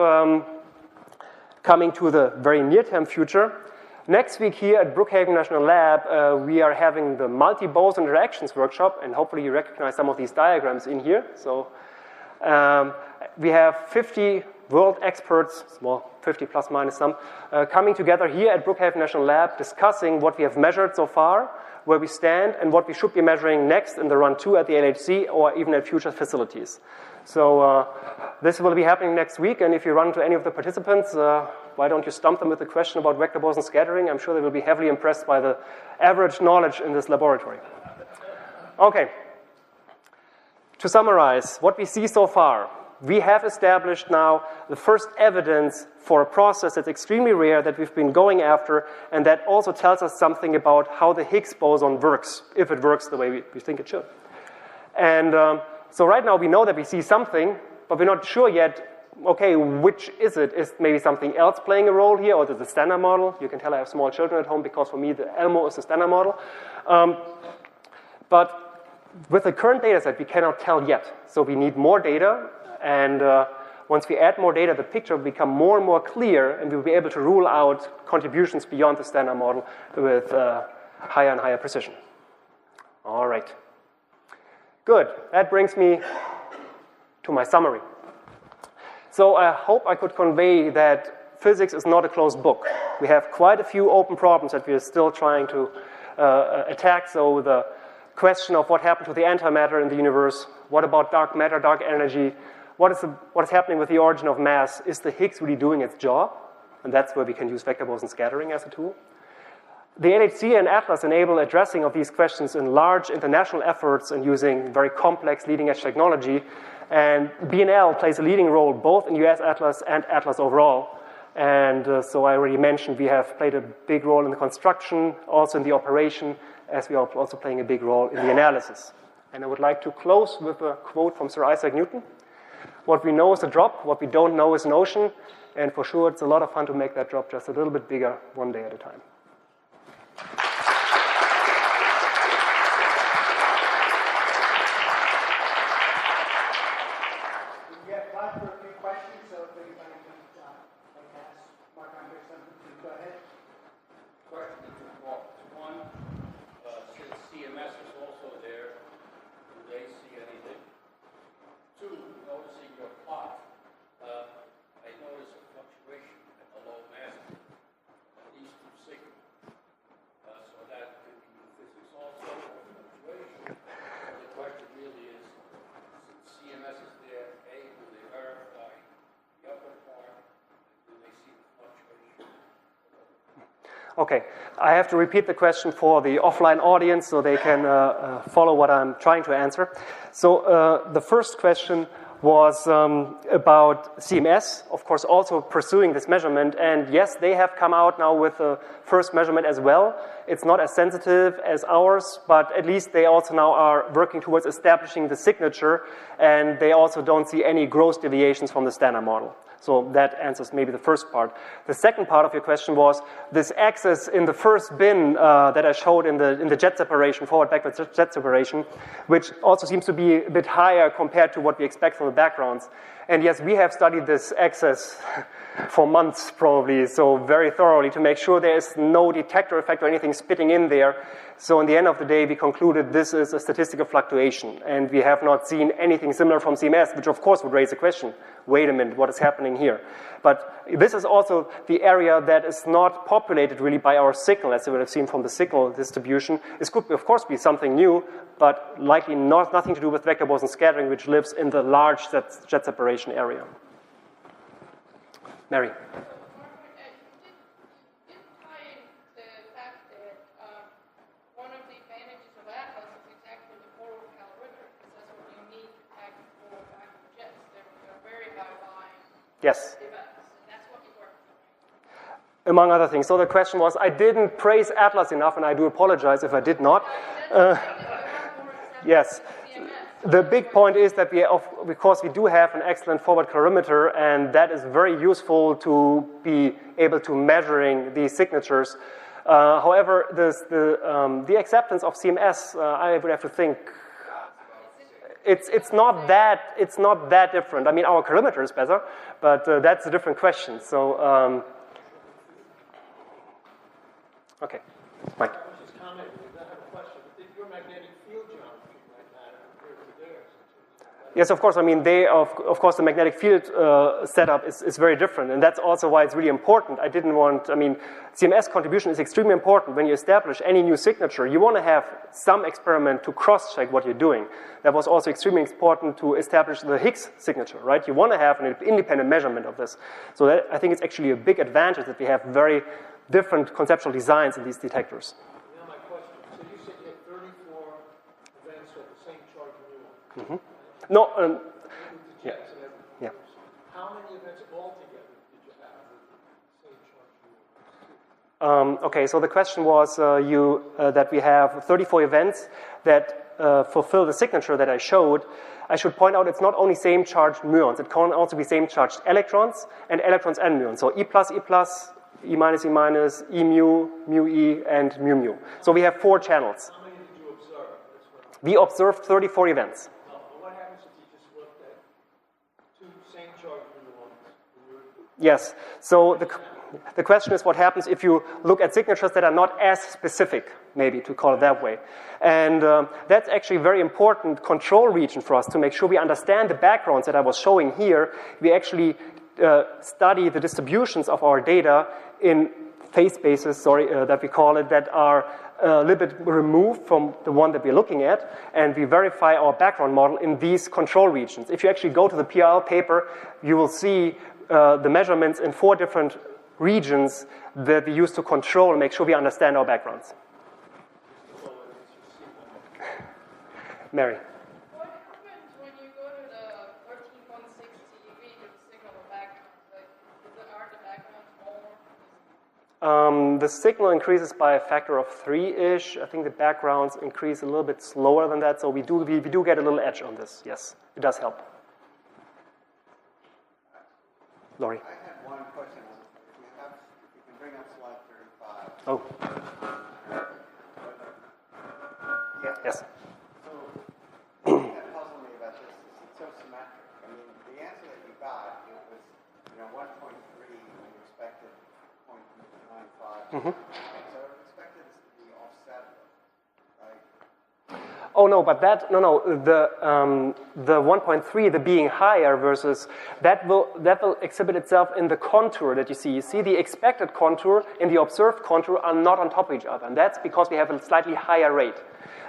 Coming to the very near-term future. Next week here at Brookhaven National Lab, we are having the multi-boson interactions workshop, and hopefully you recognize some of these diagrams in here. So we have 50 world experts, well, 50 plus minus some, coming together here at Brookhaven National Lab, discussing what we have measured so far, where we stand, and what we should be measuring next in the run 2 at the LHC or even at future facilities. So this will be happening next week, and if you run into any of the participants, why don't you stump them with a question about vector boson scattering? I'm sure they will be heavily impressed by the average knowledge in this laboratory. Okay. To summarize, what we see so far, we have established now the first evidence for a process that's extremely rare that we've been going after, and that also tells us something about how the Higgs boson works, if it works the way we think it should. And so right now we know that we see something, but we're not sure yet, okay, which is it? Is maybe something else playing a role here, or is it the standard model? You can tell I have small children at home because for me the Elmo is the standard model. But with the current data set, we cannot tell yet. So we need more data. And once we add more data, the picture will become more and more clear, and we'll be able to rule out contributions beyond the standard model with higher and higher precision. All right. Good. That brings me to my summary. So I hope I could convey that physics is not a closed book. We have quite a few open problems that we are still trying to attack. So the question of what happened to the antimatter in the universe, what about dark matter, dark energy, what is happening with the origin of mass? Is the Higgs really doing its job? And that's where we can use vector boson scattering as a tool. The LHC and ATLAS enable addressing of these questions in large international efforts and using very complex leading-edge technology. And BNL plays a leading role both in US ATLAS and ATLAS overall. And so I already mentioned we have played a big role in the construction, also in the operation, as we are also playing a big role in the analysis. And I would like to close with a quote from Sir Isaac Newton. What we know is a drop, what we don't know is an ocean, and for sure it's a lot of fun to make that drop just a little bit bigger one day at a time. Okay, I have to repeat the question for the offline audience so they can follow what I'm trying to answer. So the first question was about CMS, of course, also pursuing this measurement. And yes, they have come out now with the first measurement as well. It's not as sensitive as ours, but at least they also now are working towards establishing the signature, and they also don't see any gross deviations from the standard model. So that answers maybe the first part. The second part of your question was this axis in the first bin that I showed in the jet separation, forward-backward jet separation, which also seems to be a bit higher compared to what we expect from the backgrounds. And yes, we have studied this axis for months probably, so very thoroughly to make sure there is no detector effect or anything spitting in there. So in the end of the day, we concluded this is a statistical fluctuation, and we have not seen anything similar from CMS, which of course would raise the question, wait a minute, what is happening here? But this is also the area that is not populated really by our signal, as you would have seen from the signal distribution. This could, of course, be something new, but likely nothing to do with vector boson scattering, which lives in the large jet separation area. Mary. Yes. Among other things. So the question was, I didn't praise Atlas enough, and I do apologize if I did not. Yes. The big point is that because we do have an excellent forward calorimeter, and that is very useful to be able to measuring these signatures. However, the acceptance of CMS, I would have to think, it's not that different. I mean, our calorimeter is better, but that's a different question. So, okay, Mike. I was just commenting. I have a question. If your magnetic field geometry might matter compared to theirs. Yes, of course. I mean, of course, the magnetic field setup is very different, and that's also why it's really important. CMS contribution is extremely important. When you establish any new signature, you want to have some experiment to cross-check what you're doing. That was also extremely important to establish the Higgs signature, right? You want to have an independent measurement of this. So that, I think it's actually a big advantage that we have very different conceptual designs in these detectors. Now my question, so you said you had 34 events of the same charge muon. Mm-hmm. No, yeah. Yeah. How many events altogether did you have with the same charge muon? Okay, so the question was that we have 34 events that fulfill the signature that I showed. I should point out it's not only same charged muons, it can also be same charged electrons and muons. So E+, E minus, E mu, mu E, and mu mu. So we have 4 channels. How many did you observe? We observed 34 events. What happens if you just looked at 2 same charged muons? Yes, so the question is what happens if you look at signatures that are not as specific, maybe to call it that way. And that's actually a very important control region for us to make sure we understand the backgrounds that I was showing here. We actually study the distributions of our data in phase spaces, that we call it, that are a little bit removed from the one that we're looking at, and we verify our background model in these control regions. If you actually go to the PRL paper, you will see the measurements in 4 different regions that we use to control and make sure we understand our backgrounds. Mary. What happens when you go to the 13.6 TeV with signal background? Are the backgrounds more? The signal increases by a factor of 3-ish. I think the backgrounds increase a little bit slower than that, so we do get a little edge on this. Yes, it does help. Laurie. I have one question. If you can bring up slide 35. Oh. Yeah. Yes. So, the thing that puzzled me about this is it's so symmetric. I mean, the answer that you got, it was, 1.3 when you expected 0.95. Mm-hmm. So I expected this to be offset, right? Oh no, but the 1.3, the being higher versus that will exhibit itself in the contour that you see. You see the expected contour and the observed contour are not on top of each other, and that's because we have a slightly higher rate.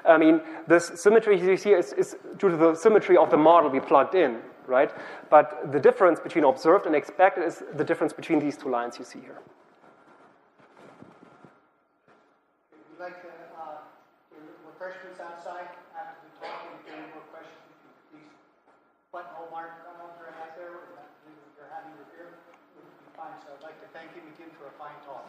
I mean, this symmetry you see is due to the symmetry of the model we plugged in, right? But the difference between observed and expected is the difference between these 2 lines you see here. we'd like to do refreshments outside after the talk, and if there are any more questions, you can please buttonhole Marc-Andre out there, or if you're having your beer, it would be fine. So I'd like to thank him again for a fine talk.